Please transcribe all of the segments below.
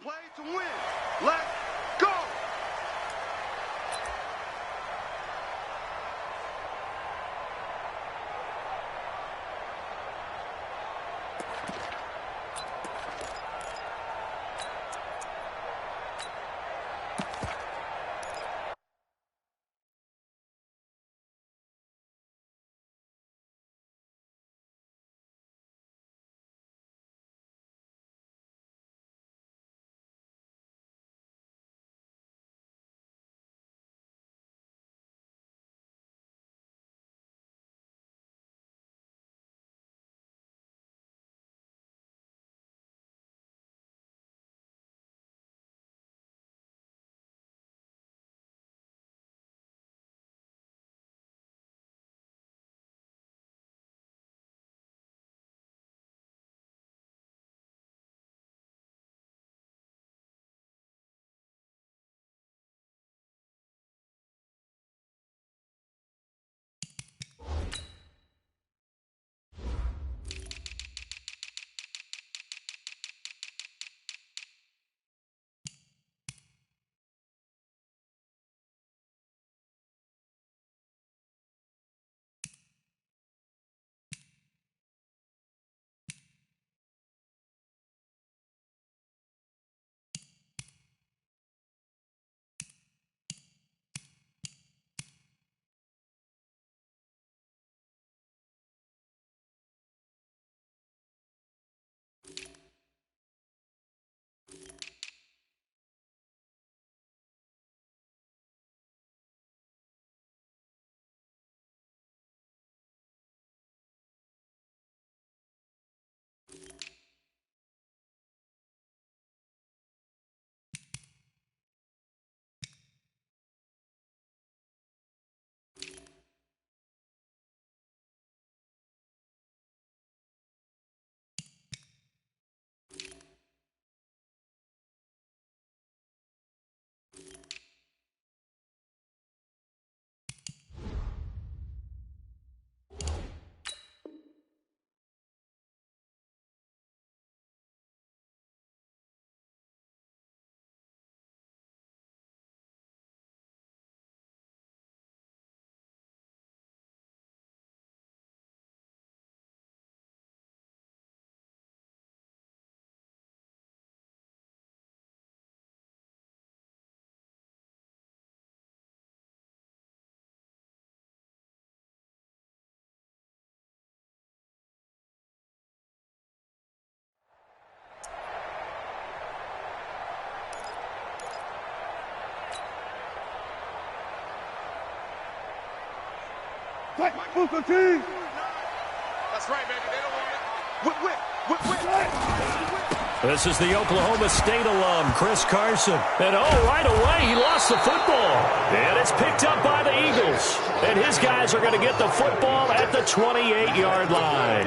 play to win. Let's go! That's right, baby. They don't want it. This is the Oklahoma State alum, Chris Carson. And right away, he lost the football. And it's picked up by the Eagles. And his guys are going to get the football at the 28-yard line.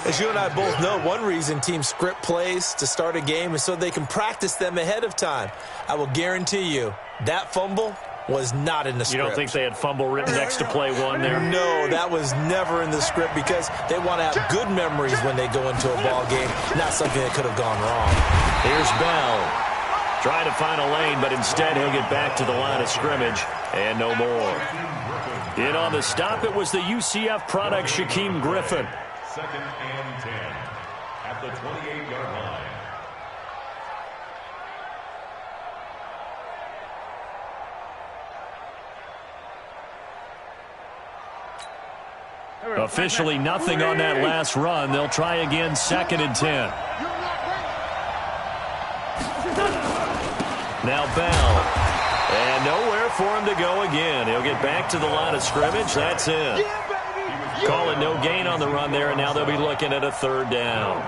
As you and I both know, one reason teams script plays to start a game is so they can practice them ahead of time. I will guarantee you that fumble was not in the script. You don't think they had fumble written next to play one there? No, that was never in the script because they want to have good memories when they go into a ball game, not something that could have gone wrong. Here's Bell. Trying to find a lane, but instead he'll get back to the line of scrimmage and no more. In on the stop, it was the UCF product, Shaquem Griffin. 2nd and 10 at the 28-yard line. Officially nothing on that last run. They'll try again, 2nd and 10. Now Bell. And nowhere for him to go again. He'll get back to the line of scrimmage. That's it. Call it no gain on the run there, and now they'll be looking at a 3rd down.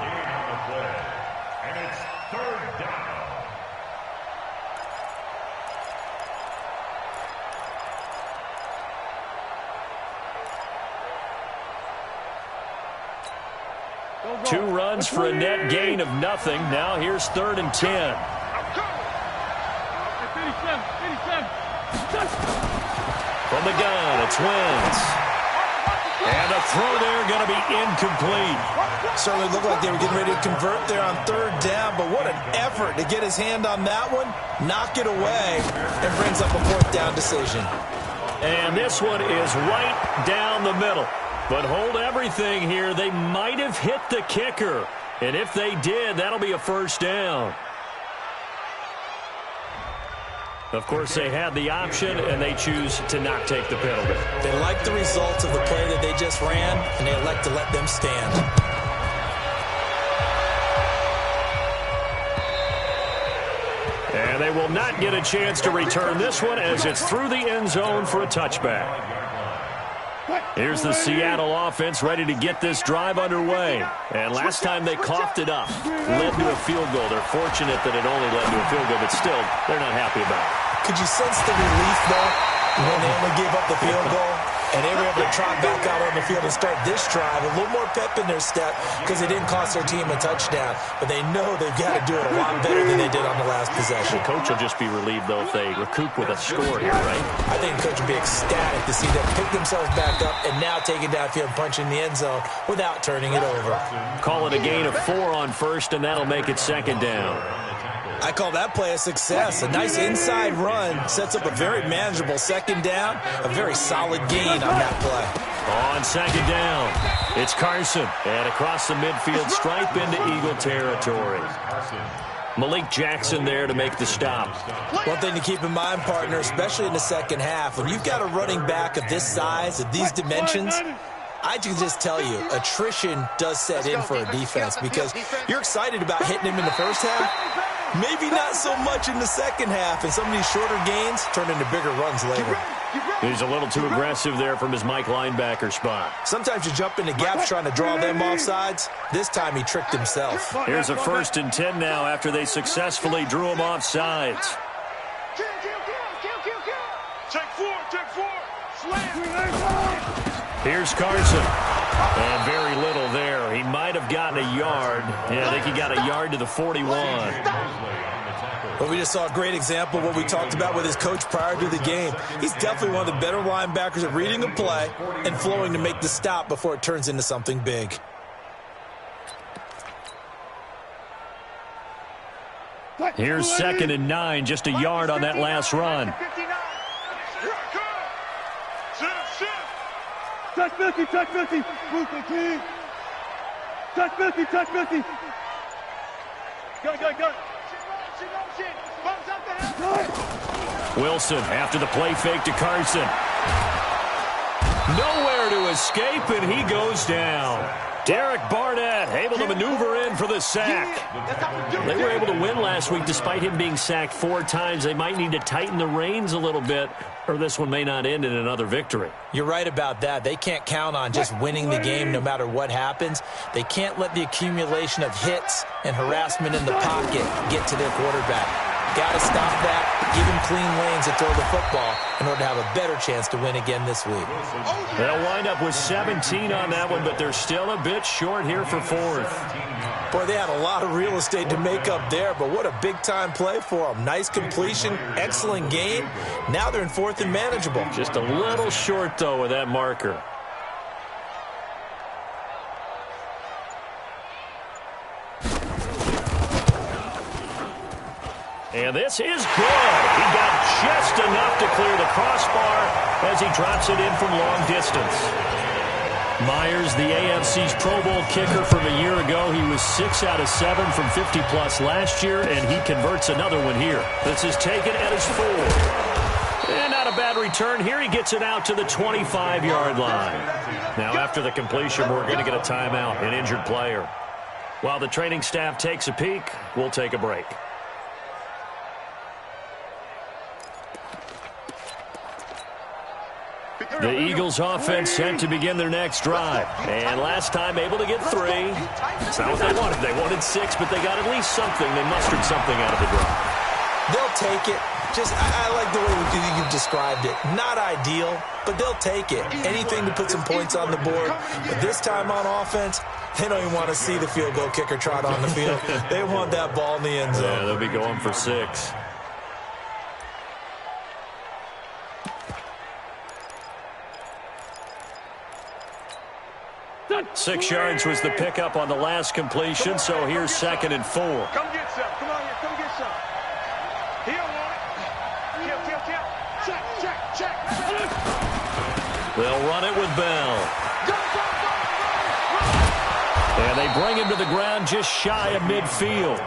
And it's 3rd down. Two runs for a net gain of nothing. Now here's 3rd and 10. From the gun, it's Wentz. And the throw there going to be incomplete. Certainly looked like they were getting ready to convert there on third down, but what an effort to get his hand on that one, knock it away, and brings up a fourth down decision. And this one is right down the middle. But hold everything here. They might have hit the kicker. And if they did, that'll be a first down. Of course, they had the option, and they choose to not take the penalty. They like the results of the play that they just ran, and they elect to let them stand. And they will not get a chance to return this one as it's through the end zone for a touchback. Here's the Seattle offense ready to get this drive underway. And last time they coughed it up, led to a field goal. They're fortunate that it only led to a field goal, but still, they're not happy about it. Could you sense the relief, though, when they only gave up the field goal? And they were able to trot back out on the field and start this drive. A little more pep in their step because it didn't cost their team a touchdown. But they know they've got to do it a lot better than they did on the last possession. The coach will just be relieved, though, if they recoup with a score here, right? I think the coach will be ecstatic to see them pick themselves back up and now take it downfield and punch in the end zone without turning it over. Call it a gain of 4 on first, and that'll make it second down. I call that play a success. A nice inside run sets up a very manageable second down, a very solid gain on that play. On second down, it's Carson. And across the midfield stripe into Eagle territory. Malik Jackson there to make the stop. One thing to keep in mind, partner, especially in the second half, when you've got a running back of this size, of these dimensions, I can just tell you, attrition does set in for a defense because you're excited about hitting him in the first half. Maybe not so much in the second half, and some of these shorter gains turn into bigger runs later. He's a little too aggressive there from his Mike linebacker spot. Sometimes you jump into gaps trying to draw them off sides. This time he tricked himself. Here's a 1st and 10 now after they successfully drew him off sides. Take four. Slam. Here's Carson. And very little there. He might have gotten a yard. Yeah, I think he got a yard to the 41. Well, we just saw a great example of what we talked about with his coach prior to the game. He's definitely one of the better linebackers at reading a play and flowing to make the stop before it turns into something big. Here's 2nd and 9, just a yard on that last run. Touch 50. Move the team. Touch 50. Go. Wilson after the play fake to Carson. Nowhere to escape, and he goes down. Derek Barnett able to maneuver in for the sack. They were able to win last week despite him being sacked 4 times. They might need to tighten the reins a little bit, or this one may not end in another victory. You're right about that. They can't count on just winning the game no matter what happens. They can't let the accumulation of hits and harassment in the pocket get to their quarterback. Got to stop that, give him clean lanes to throw the football in order to have a better chance to win again this week. They'll wind up with 17 on that one, but they're still a bit short here for 4th. Boy, they had a lot of real estate to make up there, but what a big-time play for them. Nice completion, excellent game. Now they're in 4th and manageable. Just a little short, though, with that marker. And this is good. He got just enough to clear the crossbar as he drops it in from long distance. Myers, the AFC's Pro Bowl kicker from a year ago. He was 6 out of 7 from 50-plus last year, and he converts another one here. This is taken at his 4. And not a bad return here. He gets it out to the 25-yard line. Now, after the completion, we're going to get a timeout, an injured player. While the training staff takes a peek, we'll take a break. The Eagles offense set to begin their next drive. And last time able to get 3. It's not what they wanted. They wanted 6, but they got at least something. They mustered something out of the drive. They'll take it. I like the way you've described it. Not ideal, but they'll take it. Anything to put some points on the board. But this time on offense, they don't even want to see the field goal kicker trot on the field. They want that ball in the end zone. Yeah, they'll be going for 6. 6 yards was the pickup on the last completion, so here's 2nd and 4. Come get some. Come on here. Come get some. He don't want it. Kill. Check. They'll run it with Bell. Go. And they bring him to the ground just shy of midfield.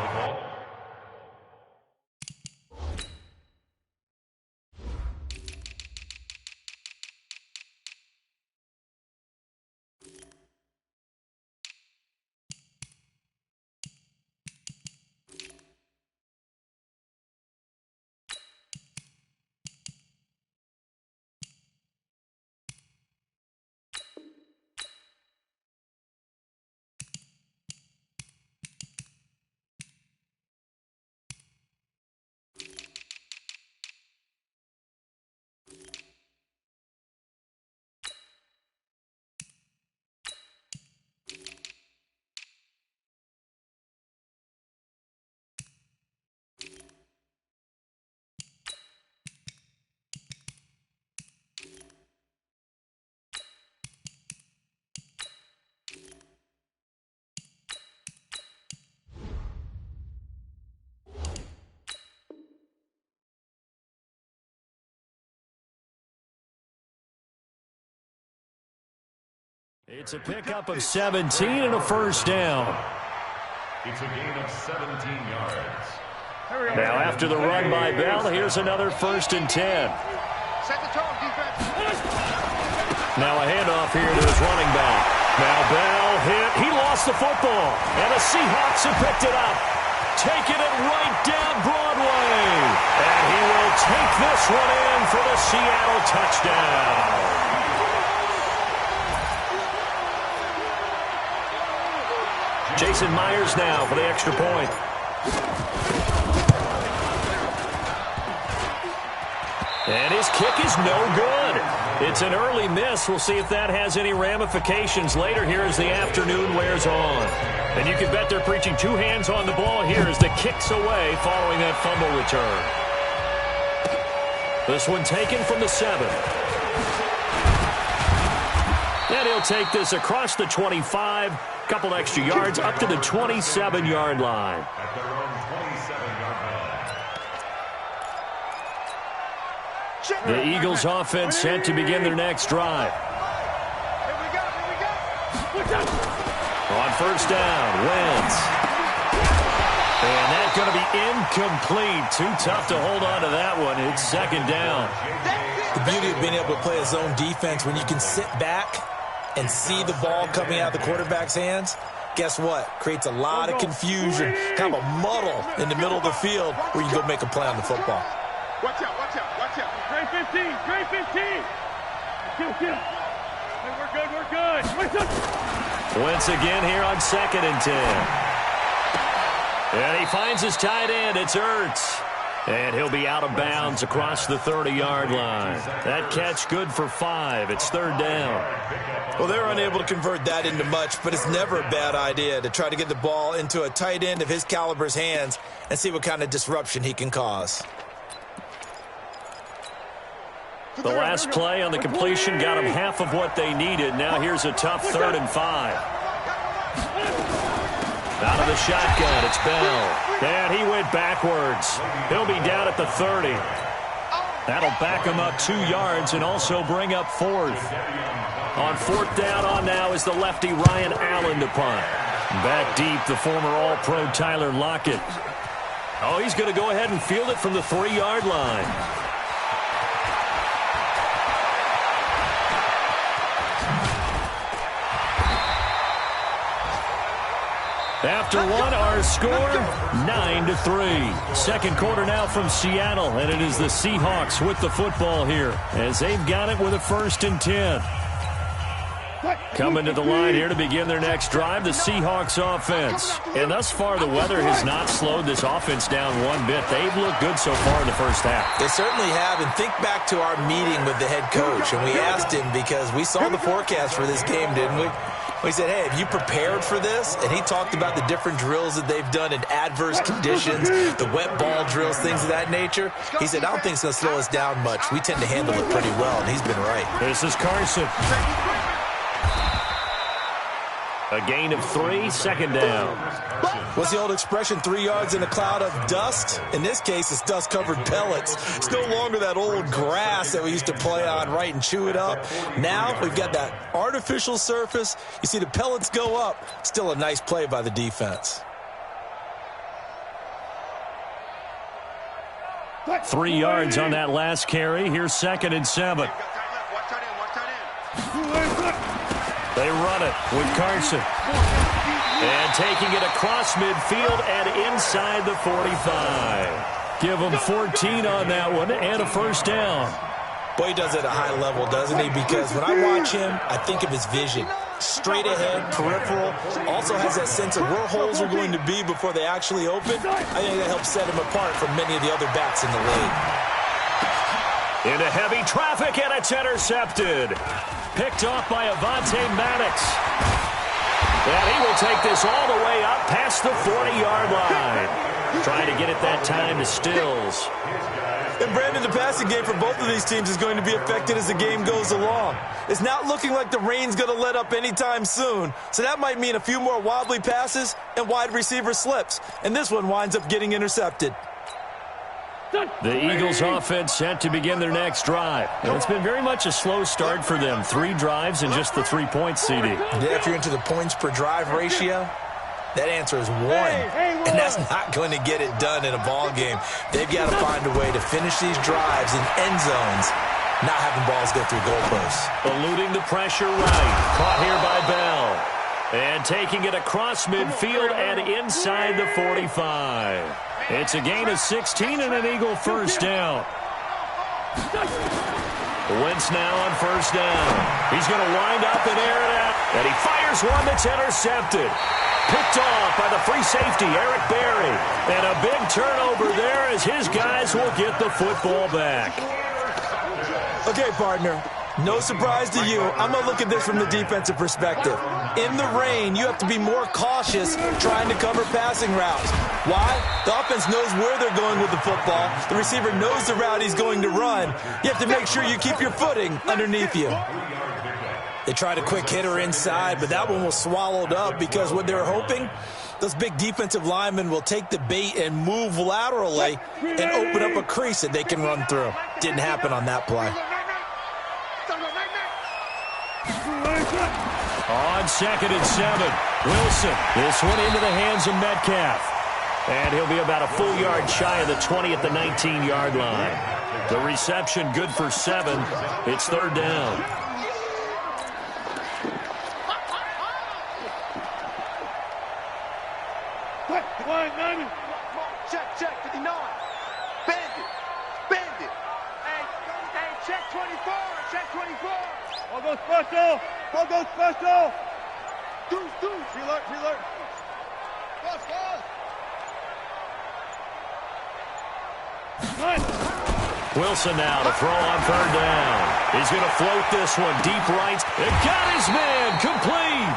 It's a pickup of 17 and a first down. It's a gain of 17 yards. Now after the run by Bell, here's another 1st and 10. Set the tone, defense. Now a handoff here to his running back. Now Bell hit. He lost the football. And the Seahawks have picked it up. Taking it right down Broadway. And he will take this one in for the Seattle touchdown. Jason Myers now for the extra point. And his kick is no good. It's an early miss. We'll see if that has any ramifications later here as the afternoon wears on. And you can bet they're preaching 2 hands on the ball here as the kick's away following that fumble return. This one taken from the 7. And he'll take this across the 25. Couple extra yards up to the 27-yard line. At their own 27-yard line. The Eagles offense set to begin their next drive. Here we go. On first down, Wentz. And that's going to be incomplete. Too tough to hold on to that one. It's 2nd down. The beauty of being able to play a zone defense when you can sit back and see the ball coming out of the quarterback's hands, guess what? Creates a lot of confusion, kind of a muddle in the middle of the field where you can go make a play on the football. Watch out. Great 15. Kill. Hey, we're good. Wentz again here on 2nd and 10. And he finds his tight end. It's Ertz. And he'll be out of bounds across the 30-yard line. That catch good for 5. It's 3rd down. Well, they're unable to convert that into much, but it's never a bad idea to try to get the ball into a tight end of his caliber's hands and see what kind of disruption he can cause. The last play on the completion got them half of what they needed. Now here's a tough 3rd and 5. Out of the shotgun, it's Bell. And he went backwards. He'll be down at the 30. That'll back him up 2 yards and also bring up 4th. On 4th down on now is the lefty Ryan Allen to punt. Back deep, the former All-Pro Tyler Lockett. Oh, he's going to go ahead and field it from the 3-yard line. After one, our score, 9-3. Second quarter now from Seattle, and it is the Seahawks with the football here as they've got it with a 1st and 10. Coming to the line here to begin their next drive, the Seahawks offense. And thus far, the weather has not slowed this offense down one bit. They've looked good so far in the first half. They certainly have, and think back to our meeting with the head coach, and we asked him because we saw the forecast for this game, didn't we? We said, hey, have you prepared for this? And he talked about the different drills that they've done in adverse conditions, the wet ball drills, things of that nature. He said, I don't think it's going to slow us down much. We tend to handle it pretty well, and he's been right. This is Carson. A gain of 3, second down. What's the old expression, 3 yards in a cloud of dust? In this case, it's dust-covered pellets. It's no longer that old grass that we used to play on, right, and chew it up. Now we've got that artificial surface. You see the pellets go up. Still a nice play by the defense. 3 yards on that last carry. Here's 2nd and 7. They run it with Carson. And taking it across midfield and inside the 45. Give him 14 on that one and a first down. Boy, he does it at a high level, doesn't he? Because when I watch him, I think of his vision. Straight ahead, peripheral. Also has that sense of where holes are going to be before they actually open. I think that helps set him apart from many of the other backs in the league. Into heavy traffic, and it's intercepted. Picked off by Avonte Maddox. And he will take this all the way up past the 40-yard line. Trying to get it that time to Stills. And Brandon, the passing game for both of these teams is going to be affected as the game goes along. It's not looking like the rain's going to let up anytime soon. So that might mean a few more wobbly passes and wide receiver slips. And this one winds up getting intercepted. The Eagles offense set to begin their next drive. And it's been very much a slow start for them. 3 drives and just the 3 points, CD. Yeah, if you're into the points per drive ratio, that answer is 1. And that's not going to get it done in a ball game. They've got to find a way to finish these drives in end zones, not having balls go through goalposts. Eluding the pressure right. Caught here by Bell. And taking it across midfield and inside the 45. It's a gain of 16 and an Eagle first down. Wentz now on first down. He's going to wind up and air it out. And he fires one that's intercepted. Picked off by the free safety, Eric Berry. And a big turnover there as his guys will get the football back. Okay, partner. No surprise to you. I'm going to look at this from the defensive perspective. In the rain, you have to be more cautious trying to cover passing routes. Why? The offense knows where they're going with the football. The receiver knows the route he's going to run. You have to make sure you keep your footing underneath you. They tried a quick hitter inside, but that one was swallowed up because what they're hoping, those big defensive linemen will take the bait and move laterally and open up a crease that they can run through. Didn't happen on that play. On 2nd and 7, Wilson. This one into the hands of Metcalf. And he'll be about a full yard shy of the 20 at the 19-yard line. The reception good for 7. It's 3rd down. Check, 59. Bend it. Hey, check 24. Ball goes special. Deuce. Preload. Pause. Wilson now to throw on 3rd down. He's going to float this one deep right. It got his man complete.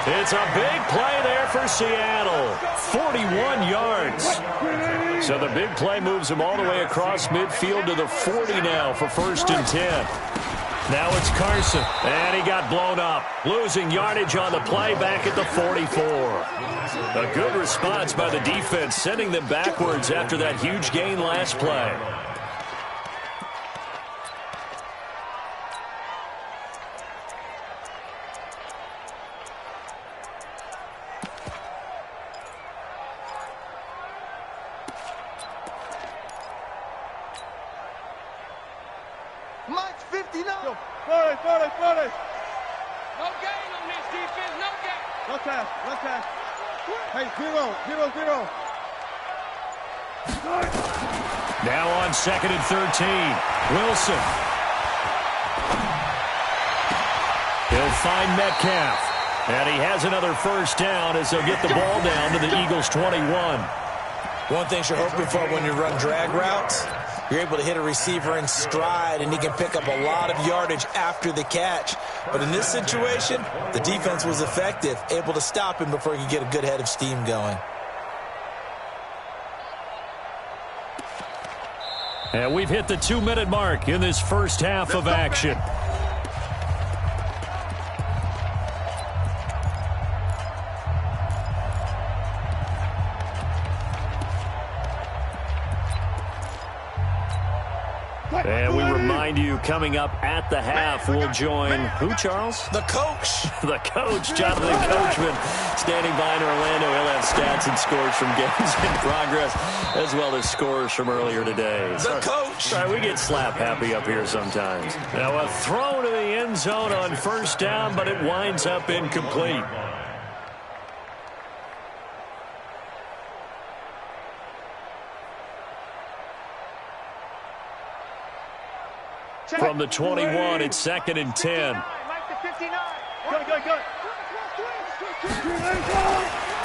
It's a big play there for Seattle. 41 yards. So the big play moves him all the way across midfield to the 40 now for 1st and 10. Now it's Carson, and he got blown up. Losing yardage on the play back at the 44. A good response by the defense, sending them backwards after that huge gain last play. Mike's 59. 40. No gain on this defense. No gain. Left pass. Hey, 0. Now on 2nd and 13, Wilson. He'll find Metcalf. And he has another first down as they'll get the ball down to the Eagles' 21. One thing you're hoping for when you run drag routes, you're able to hit a receiver in stride, and he can pick up a lot of yardage after the catch. But in this situation, the defense was effective, able to stop him before he could get a good head of steam going. And we've hit the 2-minute mark in this first half of action. And we remind you, coming up at the half, we'll join who, Charles? The coach. The coach, Jonathan Coachman, standing by in Orlando. He'll have stats and scores from games in progress, as well as scores from earlier today. The coach. All right, we get slap happy up here sometimes. Now a throw to the end zone on first down, but it winds up incomplete. From the 21, it's 2nd and 10.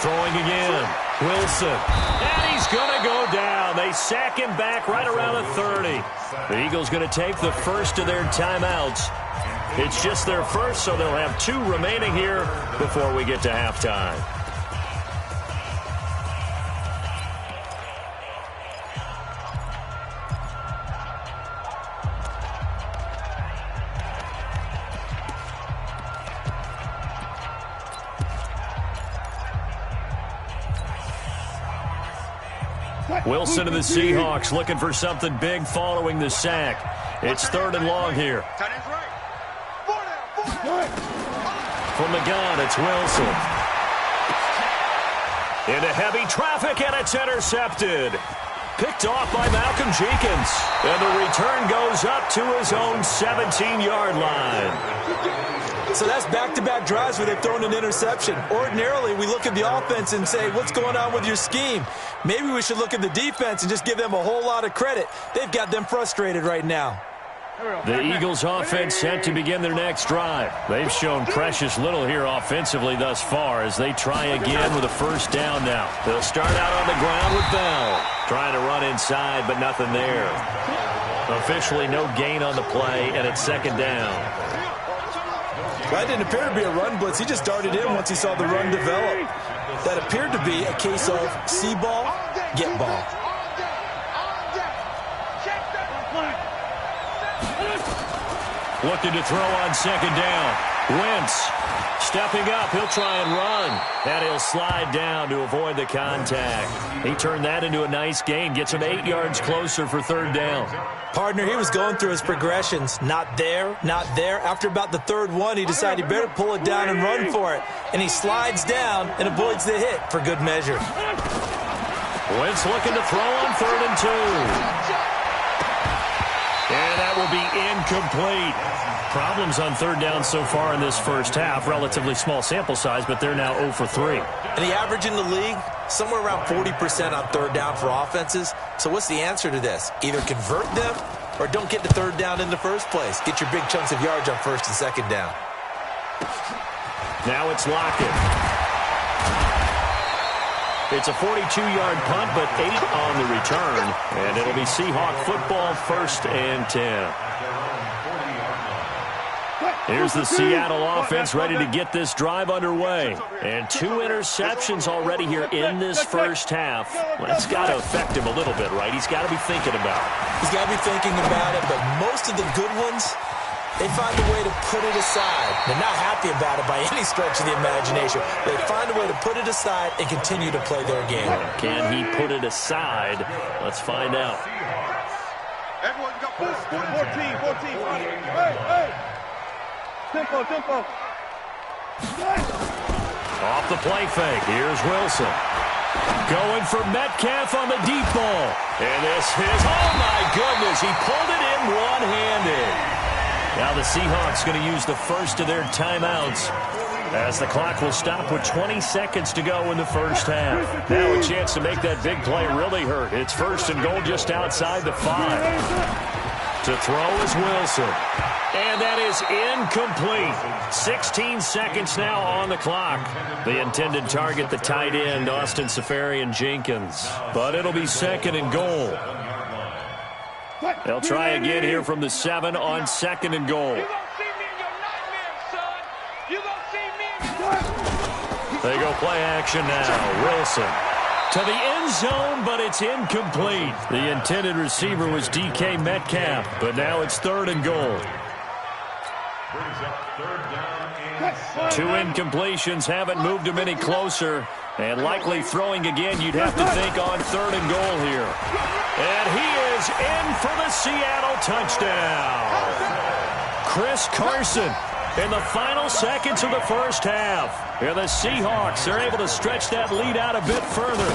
Throwing again. Wilson. And he's going to go down. They sack him back right around the 30. The Eagles going to take the first of their timeouts. It's just their first, so they'll have 2 remaining here before we get to halftime. Wilson to the Seahawks looking for something big following the sack. It's 3rd and long here. From the gun, it's Wilson. Into heavy traffic, and it's intercepted. Picked off by Malcolm Jenkins. And the return goes up to his own 17-yard line. So that's back-to-back drives where they've thrown an interception. Ordinarily, we look at the offense and say, what's going on with your scheme? Maybe we should look at the defense and just give them a whole lot of credit. They've got them frustrated right now. The Eagles offense set to begin their next drive. They've shown precious little here offensively thus far as they try again with a first down now. They'll start out on the ground with Bell. Trying to run inside, but nothing there. Officially no gain on the play, and it's 2nd down. That didn't appear to be a run blitz. He just darted in once he saw the run develop. That appeared to be a case of see ball, get ball. Looking to throw on 2nd down. Wentz stepping up. He'll try and run. And he'll slide down to avoid the contact. He turned that into a nice gain. Gets him 8 yards closer for 3rd down. Partner, he was going through his progressions. Not there, not there. After about the 3rd one, he decided he better pull it down and run for it. And he slides down and avoids the hit for good measure. Wentz looking to throw on 3rd and 2. And that will be incomplete. Problems on 3rd down so far in this first half. Relatively small sample size, but they're now 0 for 3. And the average in the league, somewhere around 40% on 3rd down for offenses. So what's the answer to this? Either convert them or don't get to 3rd down in the first place. Get your big chunks of yards on 1st and 2nd down. Now it's Lockett. It's a 42-yard punt, but 8 on the return. And it'll be Seahawk football, 1st and 10. Here's the Seattle offense ready to get this drive underway. And 2 interceptions already here in this first half. That's got to affect him a little bit, right? He's got to be thinking about it. He's got to be thinking about it, but most of the good ones, they find a way to put it aside. They're not happy about it by any stretch of the imagination. They find a way to put it aside and continue to play their game. Can he put it aside? Let's find out. Everyone got 14. Hey. Tempo. Off the play fake. Here's Wilson. Going for Metcalf on the deep ball. And this is, oh my goodness, he pulled it in one-handed. Now the Seahawks going to use the first of their timeouts as the clock will stop with 20 seconds to go in the first half. Now a chance to make that big play really hurt. It's 1st and goal just outside the 5. To throw is Wilson. And that is incomplete. 16 seconds now on the clock. The intended target, the tight end, Austin Seferian-Jenkins. But it'll be 2nd and goal. They'll try again here from the 7 on 2nd and goal. They go play action now. Wilson to the end zone, but it's incomplete. The intended receiver was DK Metcalf, but now it's 3rd and goal. 2 incompletions haven't moved him any closer, And likely throwing again, you'd have to think on 3rd and goal here. And he is in for the Seattle touchdown. Chris Carson in the final seconds of the first half. And the Seahawks are able to stretch that lead out a bit further.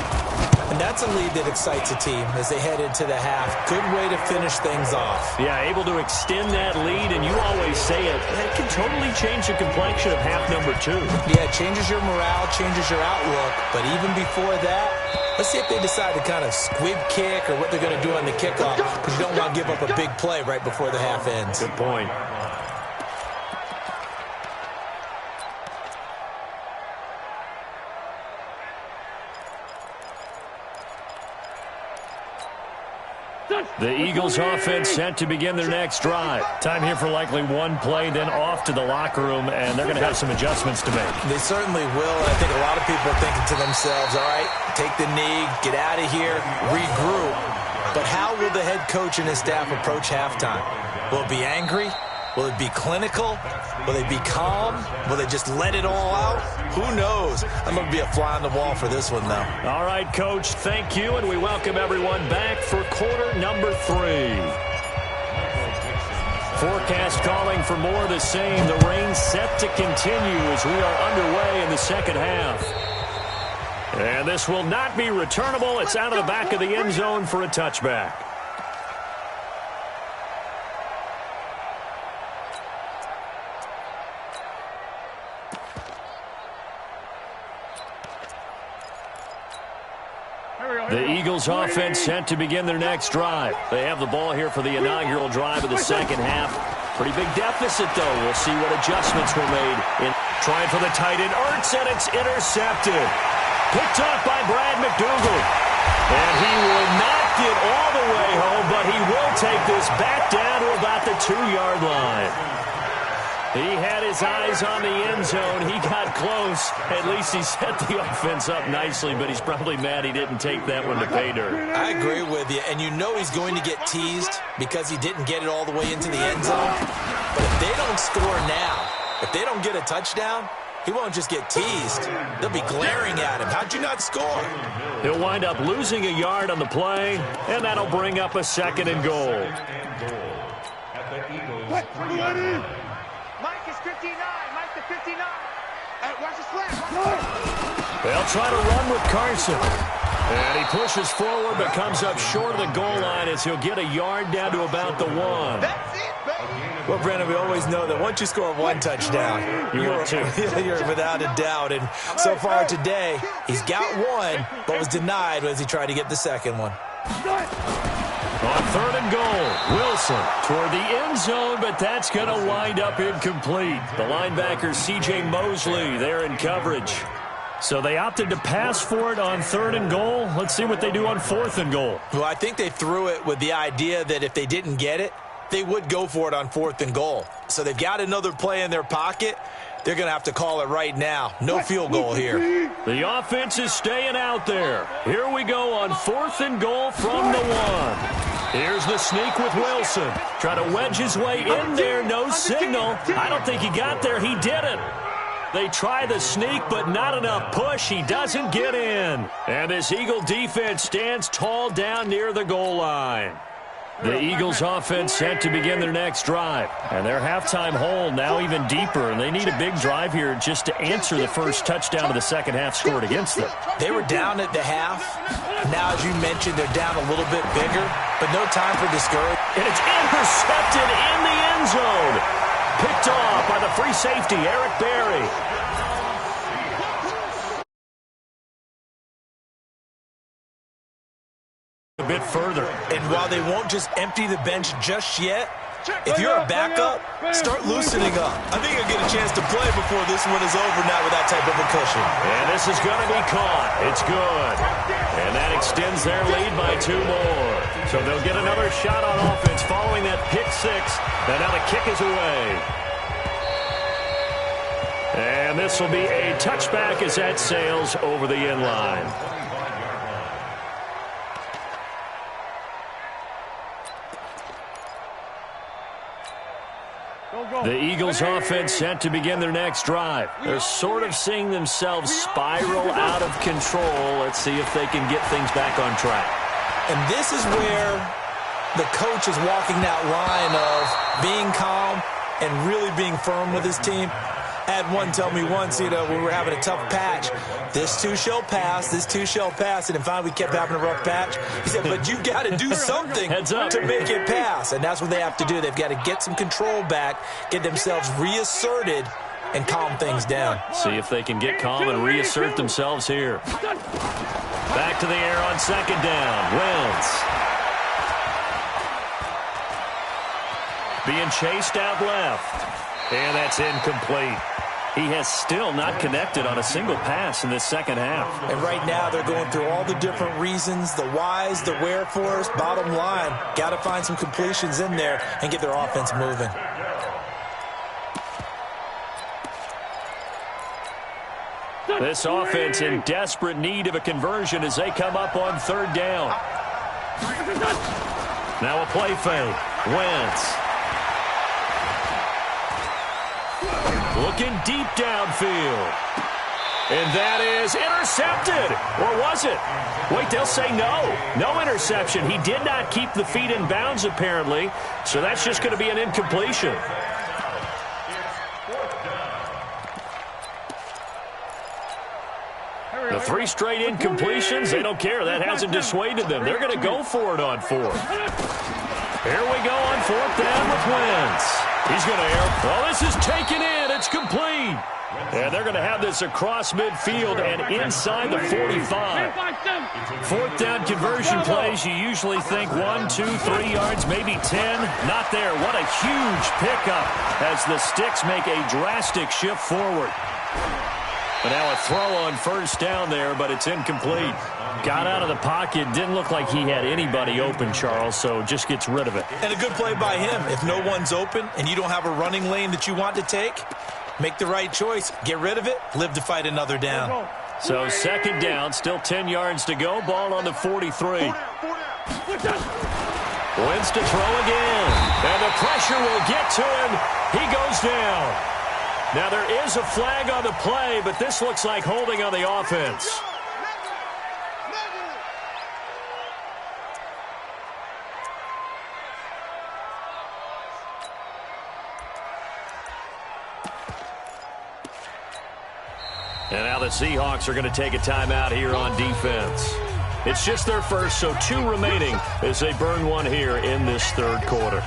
And that's a lead that excites a team as they head into the half. Good way to finish things off. Yeah, able to extend that lead, and you always say it, that can totally change the complexion of half number 2. Yeah, it changes your morale, changes your outlook. But even before that, let's see if they decide to kind of squib kick or what they're going to do on the kickoff, because you don't want to give up a big play right before the half ends. Good point. The Eagles offense set to begin their next drive. Time here for likely one play, then off to the locker room, and they're going to have some adjustments to make. They certainly will. I think a lot of people are thinking to themselves, all right, take the knee, get out of here, regroup. But how will the head coach and his staff approach halftime? Will it be angry? Will it be clinical? Will they be calm? Will they just let it all out? Who knows? I'm going to be a fly on the wall for this one, though. All right, Coach, thank you, and we welcome everyone back for quarter number 3. Forecast calling for more of the same. The rain set to continue as we are underway in the second half. And this will not be returnable. It's out of the back of the end zone for a touchback. The Eagles offense set to begin their next drive. They have the ball here for the inaugural drive of the second half. Pretty big deficit, though. We'll see what adjustments were made. Trying for the tight end, Ertz, and it's intercepted. Picked up by Brad McDougal. And he will not get all the way home, but he will take this back down to about the 2-yard line. He had his eyes on the end zone. He got close. At least he set the offense up nicely, but he's probably mad he didn't take that one to pay dirt. I agree with you, and you know he's going to get teased because he didn't get it all the way into the end zone. But if they don't score now, if they don't get a touchdown, he won't just get teased. They'll be glaring at him. How'd you not score? He'll wind up losing a yard on the play, and that'll bring up a 2nd and goal. Mike is 59. Mike the 59. Watch his flag. They'll try to run with Carson. And he pushes forward but comes up short of the goal line as he'll get a yard down to about the 1. That's it, baby. Well, Brandon, we always know that once you score one touchdown, you're without a doubt. And so far today, he's got one, but was denied as he tried to get the second one. On 3rd and goal, Wilson toward the end zone, but that's going to wind up incomplete. The linebacker, C.J. Mosley, there in coverage. So they opted to pass for it on 3rd and goal. Let's see what they do on 4th and goal. Well, I think they threw it with the idea that if they didn't get it, they would go for it on 4th and goal. So they've got another play in their pocket. They're going to have to call it right now. No field goal here. The offense is staying out there. Here we go on 4th and goal from the 1. Here's the sneak with Wilson. Trying to wedge his way in there. No signal. I don't think he got there. He didn't. They try the sneak, but not enough push. He doesn't get in. And this Eagle defense stands tall down near the goal line. The Eagles offense set to begin their next drive. And their halftime hole now even deeper. And they need a big drive here just to answer the first touchdown of the second half scored against them. They were down at the half. Now, as you mentioned, they're down a little bit bigger. But no time for discouragement. And it's intercepted in the end zone. Picked off by the free safety, Eric Berry. A bit further. And while they won't just empty the bench just yet, if you're a backup, start loosening up. I think you'll get a chance to play before this one is over now with that type of a cushion. And this is going to be caught. It's good. And that extends their lead by 2 more. So they'll get another shot on offense following that pick 6. And now the kick is away. And this will be a touchback as that sails over the end line. The Eagles offense set to begin their next drive. They're sort of seeing themselves spiral out of control. Let's see if they can get things back on track. And this is where the coach is walking that line of being calm and really being firm with his team. I had one tell me once, when we were having a tough patch, this too shall pass, this too shall pass, and finally we kept having a rough patch. He said, but you got to do something to make it pass, and that's what they have to do. They've got to get some control back, get themselves reasserted, and calm things down. See if they can get calm and reassert themselves here. Back to the air on second down. Wentz. Being chased out left. And that's incomplete. He has still not connected on a single pass in this second half. And right now they're going through all the different reasons, the whys, the wherefores. Bottom line, got to find some completions in there and get their offense moving. This offense in desperate need of a conversion as they come up on third down. Now a play fake. Wentz. Looking deep downfield. And that is intercepted. Or was it? Wait, they'll say no. No interception. He did not keep the feet in bounds, apparently. So that's just going to be an incompletion. The 3 straight incompletions, they don't care. That hasn't dissuaded them. They're going to go for it on fourth. Here we go on fourth down with Wentz. He's going to air. Well, this is taken in. It's complete. And they're going to have this across midfield and inside the 45. Fourth down conversion plays, you usually think 1, 2, 3 yards, maybe 10. Not there. What a huge pickup as the Sticks make a drastic shift forward. But now a throw on first down there, but it's incomplete. Got out of the pocket. Didn't look like he had anybody open, Charles, so just gets rid of it. And a good play by him. If no one's open and you don't have a running lane that you want to take, make the right choice. Get rid of it. Live to fight another down. So second down, still 10 yards to go. Ball on the 43. Wentz to throw again. And the pressure will get to him. He goes down. Now there is a flag on the play, but this looks like holding on the offense. And now the Seahawks are going to take a timeout here on defense. It's just their first, so 2 remaining as they burn one here in this third quarter.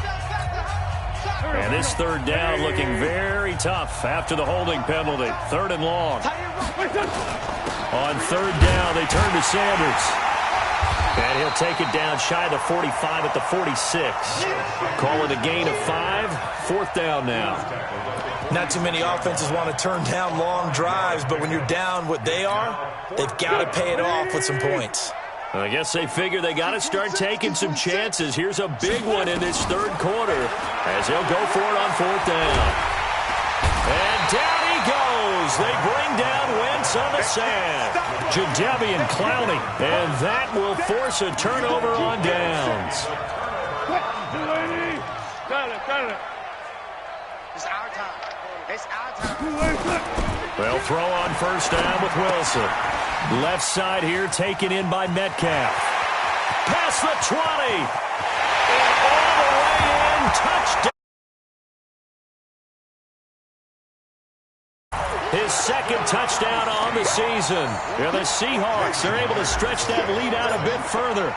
And this third down looking very tough after the holding penalty. Third and long. On third down, they turn to Sanders. And he'll take it down shy of the 45 at the 46. Call it a gain of 5. Fourth down now. Not too many offenses want to turn down long drives, but when you're down what they are, they've got to pay it off with some points. I guess they figure they got to start taking some chances. Here's a big one in this third quarter as he'll go for it on fourth down. And down he goes. They bring down Wentz on the sand. Jadeveon Clowney. And that will force a turnover on downs. It's our time. It's our time. They'll throw on first down with Wilson. Left side here taken in by Metcalf. Past the 20. And all the way in. Touchdown. His second touchdown on the season. Yeah, the Seahawks are able to stretch that lead out a bit further.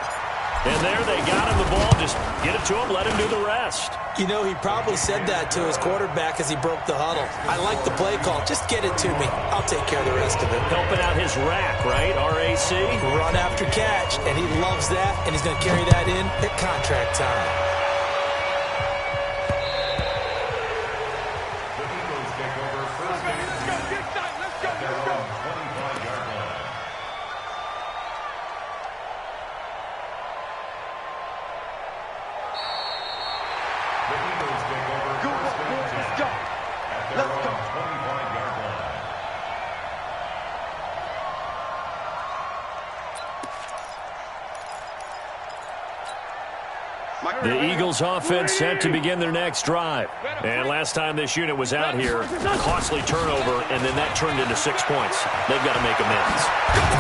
And there they got him the ball. Just get it to him, let him do the rest. You know, he probably said that to his quarterback as he broke the huddle. I like the play call. Just get it to me. I'll take care of the rest of it. Helping out his rack, right? RAC. Run after catch. And he loves that. And he's going to carry that in at contract time. The Eagles take over first and 10 at their own 25-yard line. The Eagles take over first and 10 at their own 25-yard line. The Eagles offense set to begin their next drive. And last time this unit was out here, costly turnover, and then that turned into 6 points. They've got to make amends.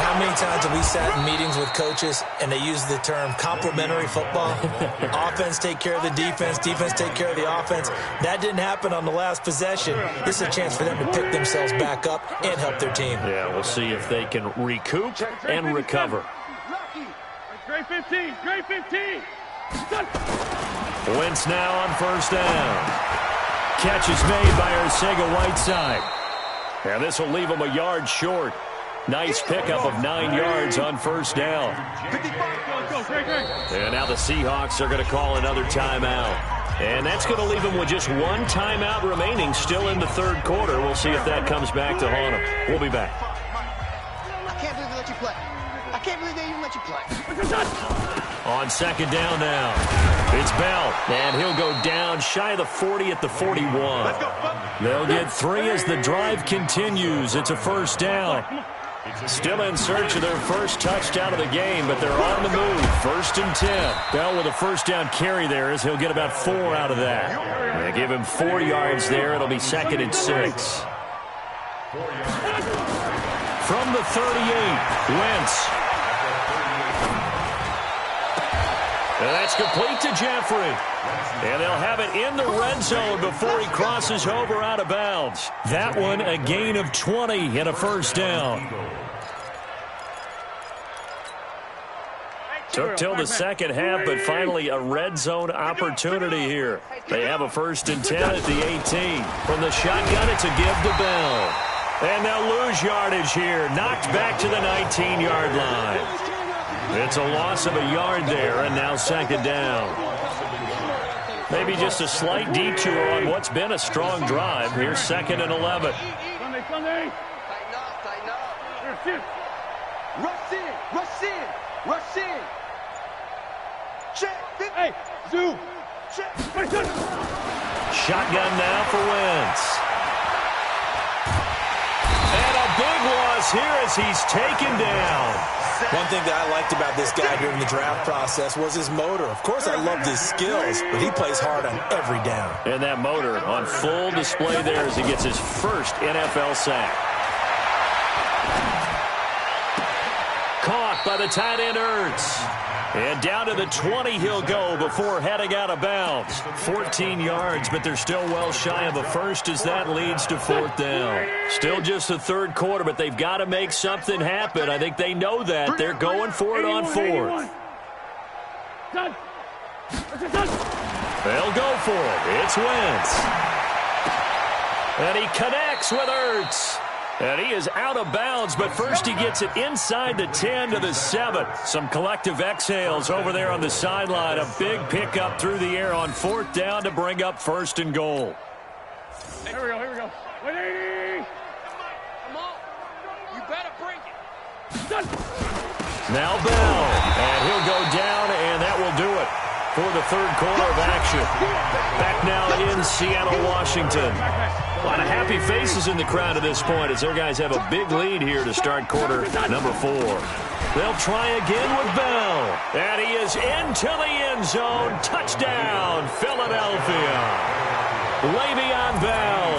How many times have we sat in meetings with coaches and they use the term complementary football? Offense take care of the defense, defense take care of the offense. That didn't happen on the last possession. This is a chance for them to pick themselves back up and help their team. Yeah, we'll see if they can recoup and recover. Great 15, great 15. Wentz now on first down. Catch is made by Arcega-Whiteside. And this will leave him a yard short. Nice pickup of 9 yards on first down. And now the Seahawks are going to call another timeout. And that's going to leave them with just one timeout remaining still in the third quarter. We'll see if that comes back to haunt them. We'll be back. I can't believe they let you play. I can't believe they even let you play. On second down now, it's Bell, and he'll go down shy of the 40 at the 41. They'll get 3 as the drive continues. It's a first down. Still in search of their first touchdown of the game, but they're on the move. First and 10. Bell with a first down carry there as he'll get about 4 out of that. They give him 4 yards there. It'll be second and 6. From the 38, Wentz. And that's complete to Jeffrey. And they'll have it in the red zone before he crosses over out of bounds. That one a gain of 20 and a first down. Took till the second half, but finally a red zone opportunity here. They have a first and 10 at the 18. From the shotgun, it's a give to Bell. And they'll lose yardage here. Knocked back to the 19-yard line. It's a loss of a yard there, and now second down. Maybe just a slight detour on what's been a strong drive. Here's second and 11. Sunday. Tighten up. Rush in. Check. Hey, zoom. Check. Shotgun now for Wentz. And a big loss here as he's taken down. One thing that I liked about this guy during the draft process was his motor. Of course, I loved his skills, but he plays hard on every down. And that motor on full display there as he gets his first NFL sack. Caught by the tight end Ertz. And down to the 20 he'll go before heading out of bounds. 14 yards, but they're still well shy of a first as that leads to fourth down. Still just the third quarter, but they've got to make something happen. I think they know that. They're going for it on fourth. They'll go for it. It's Wentz. And he connects with Ertz. And he is out of bounds, but first he gets it inside the 10 to the 7. Some collective exhales over there on the sideline. A big pickup through the air on fourth down to bring up first and goal. Here we go. 180. Come on. You better break it. Now Bell, and he'll go down, and that will do it for the third quarter of action. Back now in Seattle, Washington. A lot of happy faces in the crowd at this point as their guys have a big lead here to start quarter number 4. They'll try again with Bell. And he is into the end zone. Touchdown, Philadelphia. Le'Veon Bell.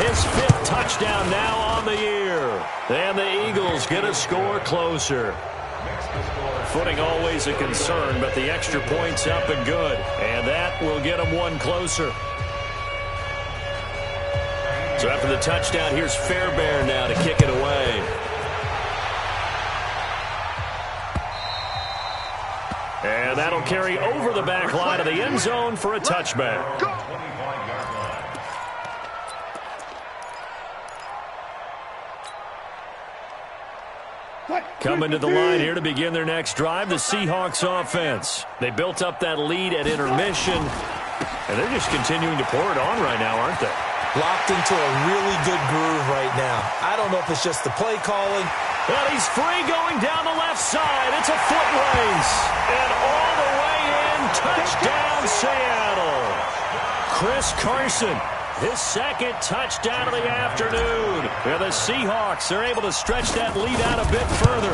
His 5th touchdown now on the year. And the Eagles get a score closer. Footing always a concern, but the extra point's up and good. And that will get them one closer. So after the touchdown, here's Fairbairn now to kick it away. And that'll carry over the back line of the end zone for a touchback. Coming to the line here to begin their next drive, the Seahawks offense. They built up that lead at intermission, and they're just continuing to pour it on right now, aren't they? Locked into a really good groove right now. I don't know if it's just the play calling. And he's free going down the left side. It's a foot race. And all the way in, touchdown Seattle. Chris Carson, his second touchdown of the afternoon. And the Seahawks are able to stretch that lead out a bit further.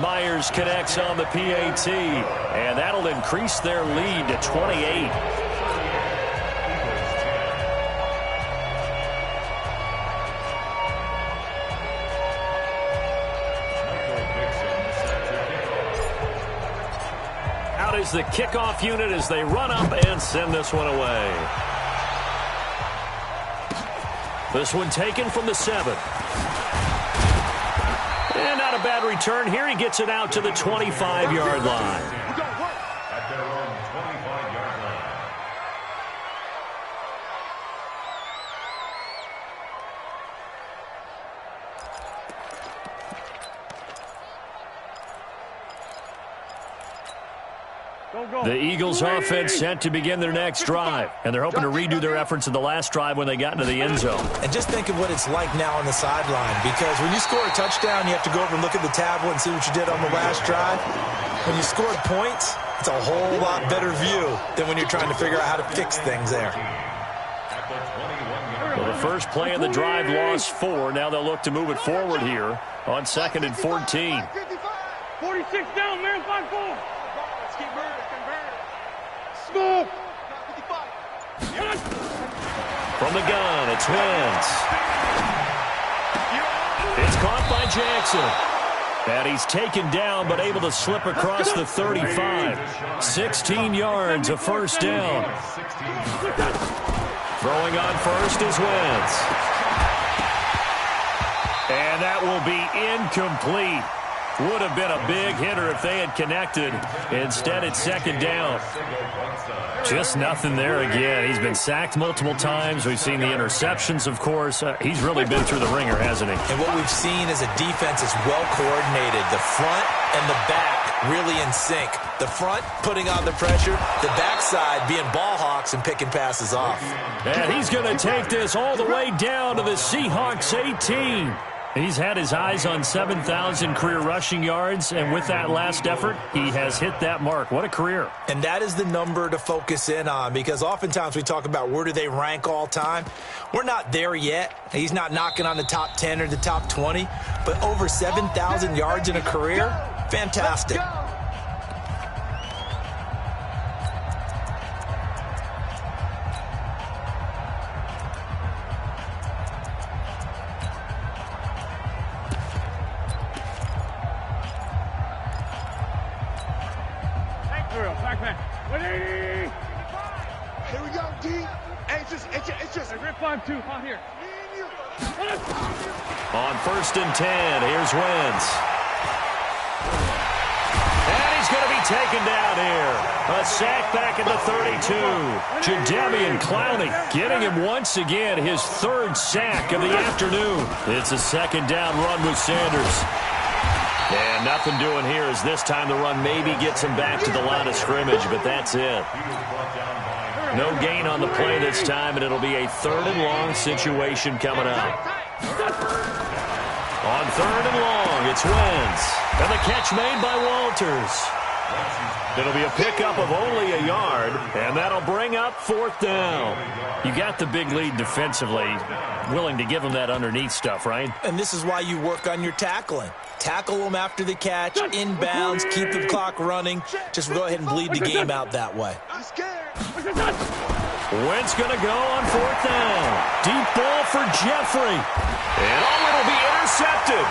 Myers connects on the PAT, and that'll increase their lead to 28. Out is the kickoff unit as they run up and send this one away. This one taken from the 7. And not a bad return here. He gets it out to the 25-yard line. At their own 25-yard line. The Eagles offense set to begin their next drive, and they're hoping to redo their efforts in the last drive when they got into the end zone. And just think of what it's like now on the sideline, because when you score a touchdown, you have to go over and look at the tablet and see what you did on the last drive. When you scored points, it's a whole lot better view than when you're trying to figure out how to fix things there. Well, the first play of the drive lost 4. Now they'll look to move it forward here on 2nd and 14. 46 down, man, 5-4. Keep moving. Smoke. From the gun, it's Wentz. It's caught by Jackson. And he's taken down, but able to slip across the 35. 16 yards, a first down. Throwing on first is Wentz. And that will be incomplete. Would have been a big hitter if they had connected. Instead, it's 2nd down. Just nothing there again. He's been sacked multiple times. We've seen the interceptions, of course. He's really been through the ringer, hasn't he? And what we've seen is a defense is well coordinated. The front and the back really in sync. The front putting on the pressure. The backside being ball hawks and picking passes off. And he's going to take this all the way down to the Seahawks 18. He's had his eyes on 7,000 career rushing yards, and with that last effort, he has hit that mark. What a career. And that is the number to focus in on, because oftentimes we talk about where do they rank all time. We're not there yet. He's not knocking on the top 10 or the top 20, but over 7,000 yards in a career, fantastic. Here we go, D. Hey, it's just. Rip 5-2, hot here. On 1st and 10, here's Wentz. And he's going to be taken down here. A sack back at the 32. Jadeveon Clowney getting him once again his 3rd sack of the afternoon. It's a 2nd down run with Sanders. And nothing doing here as this time the run maybe gets him back to the line of scrimmage, but that's it. No gain on the play this time, and it'll be a 3rd and long situation coming up. On 3rd and long, it's Wentz. And the catch made by Walters. It'll be a pickup of only a yard, and that'll bring up 4th down. You got the big lead defensively. Willing to give him that underneath stuff, right? And this is why you work on your tackling. Tackle them after the catch, inbounds, keep the clock running. Just go ahead and bleed the game out that way. Wentz going to go on 4th down. Deep ball for Jeffrey. And it'll be intercepted.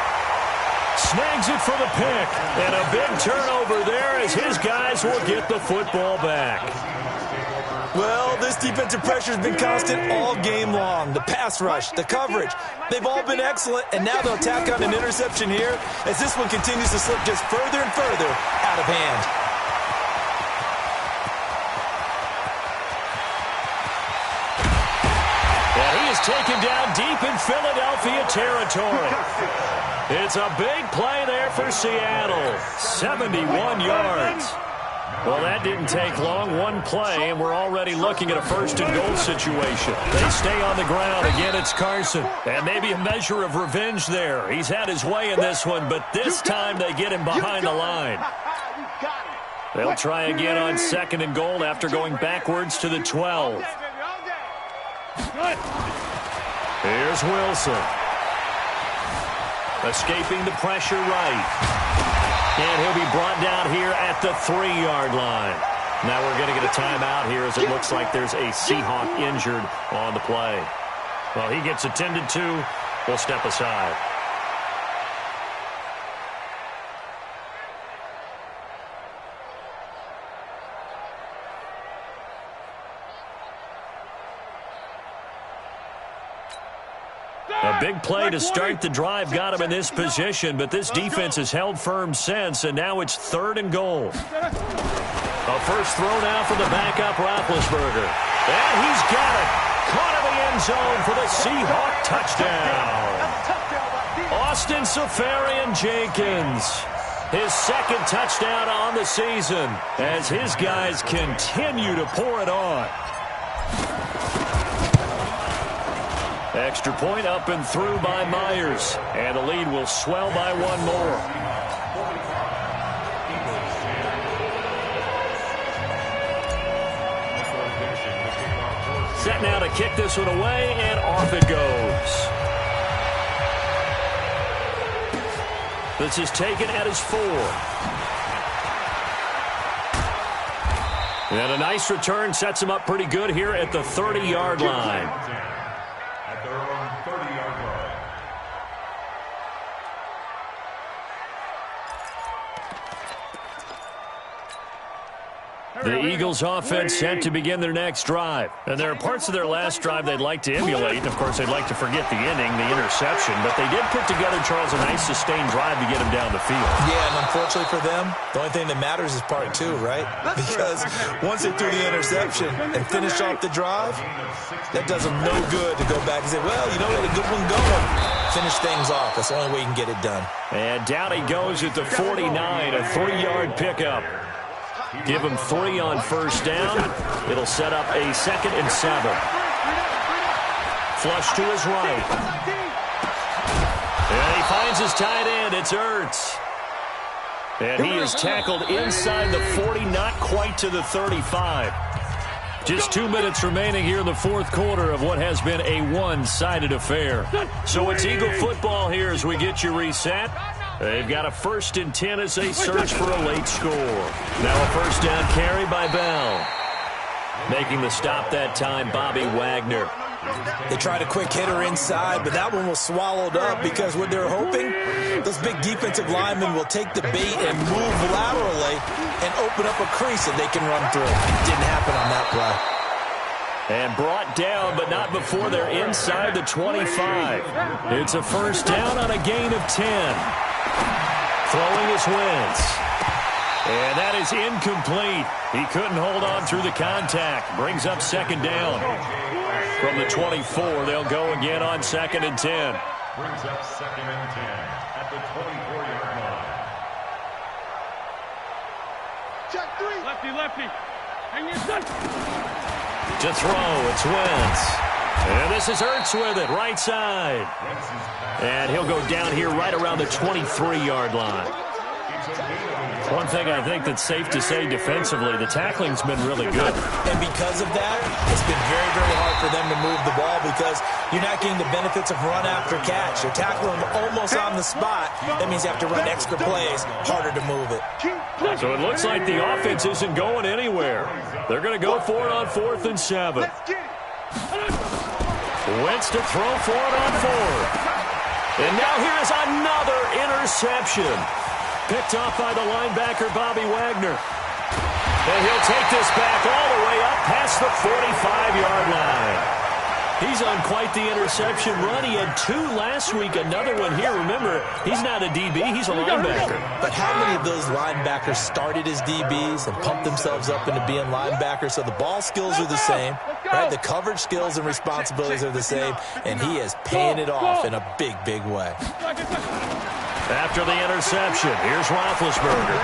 Snags it for the pick. And a big turnover there as his guys will get the football back. Well, this defensive pressure has been constant all game long. The pass rush, the coverage, they've all been excellent, and now they'll tack on an interception here as this one continues to slip just further and further out of hand. And he is taken down deep in Philadelphia territory. It's a big play there for Seattle. 71 yards. Well, that didn't take long. One play, and we're already looking at a 1st and goal situation. They stay on the ground. Again, it's Carson. And maybe a measure of revenge there. He's had his way in this one, but this time they get him behind the line. They'll try again on 2nd and goal after going backwards to the 12. Here's Wilson. Escaping the pressure right. And he'll be brought down here at the 3-yard line. Now we're going to get a timeout here as it looks like there's a Seahawk injured on the play. Well, he gets attended to. We'll step aside. A big play to start the drive got him in this position, but this defense has held firm since, and now it's 3rd and goal. A first throw now for the backup Roethlisberger. And he's got it. Caught in the end zone for the Seahawk touchdown. Austin Seferian-Jenkins. His 2nd touchdown on the season as his guys continue to pour it on. Extra point up and through by Myers. And the lead will swell by 1 more. Set now to kick this one away, and off it goes. This is taken at his 4. And a nice return sets him up pretty good here at the 30-yard line. At their own 30-yard line. The Eagles offense set to begin their next drive. And there are parts of their last drive they'd like to emulate. And, of course, they'd like to forget the inning, the interception. But they did put together, Charles, a nice sustained drive to get him down the field. Yeah, and unfortunately for them, the only thing that matters is part 2, right? Because once they threw the interception and finished off the drive, that does them no good to go back and say, well, you know, we had a good one going. Finish things off. That's the only way you can get it done. And down he goes at the 49, a 3-yard pickup. Give him 3 on first down. It'll set up a 2nd and 7. Flush to his right. And he finds his tight end. It's Ertz. And he is tackled inside the 40, not quite to the 35. Just 2 minutes remaining here in the 4th quarter of what has been a one-sided affair. So it's Eagle football here as we get you reset. They've got a 1st and 10 as they search for a late score. Now a first down carry by Bell. Making the stop that time, Bobby Wagner. They tried a quick hitter inside, but that one was swallowed up because what they're hoping, those big defensive linemen will take the bait and move laterally and open up a crease that they can run through. Didn't happen on that play. And brought down, but not before they're inside the 25. It's a first down on a gain of 10. Throwing is Wentz. And that is incomplete. He couldn't hold on through the contact. Brings up 2nd down. From the 24, they'll go again on 2nd and 10. Brings up 2nd and 10 at the 24-yard line. Check 3. Lefty, lefty. Hang your son. To throw, it's Wentz. And this is Ertz with it, right side. And he'll go down here right around the 23-yard line. One thing I think that's safe to say defensively, the tackling's been really good. And because of that, it's been very, very hard for them to move the ball because you're not getting the benefits of run after catch. You're tackling almost on the spot. That means you have to run extra plays, harder to move it. So it looks like the offense isn't going anywhere. They're going to go for it on 4th and 7. Wentz to throw for it on 4th. And now here is another interception. Picked off by the linebacker, Bobby Wagner. And he'll take this back all the way up past the 45-yard line. He's on quite the interception run. He had 2 last week, another one here. Remember, he's not a DB, he's a linebacker. But how many of those linebackers started as DBs and pumped themselves up into being linebackers? So the ball skills are the same, right? The coverage skills and responsibilities are the same, and he is paying it off in a big, big way. After the interception, here's Roethlisberger.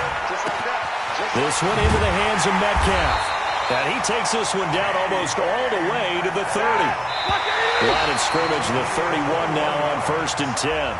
This one into the hands of Metcalf. And he takes this one down almost all the way to the 30. Line of scrimmage, the 31 now on 1st and 10.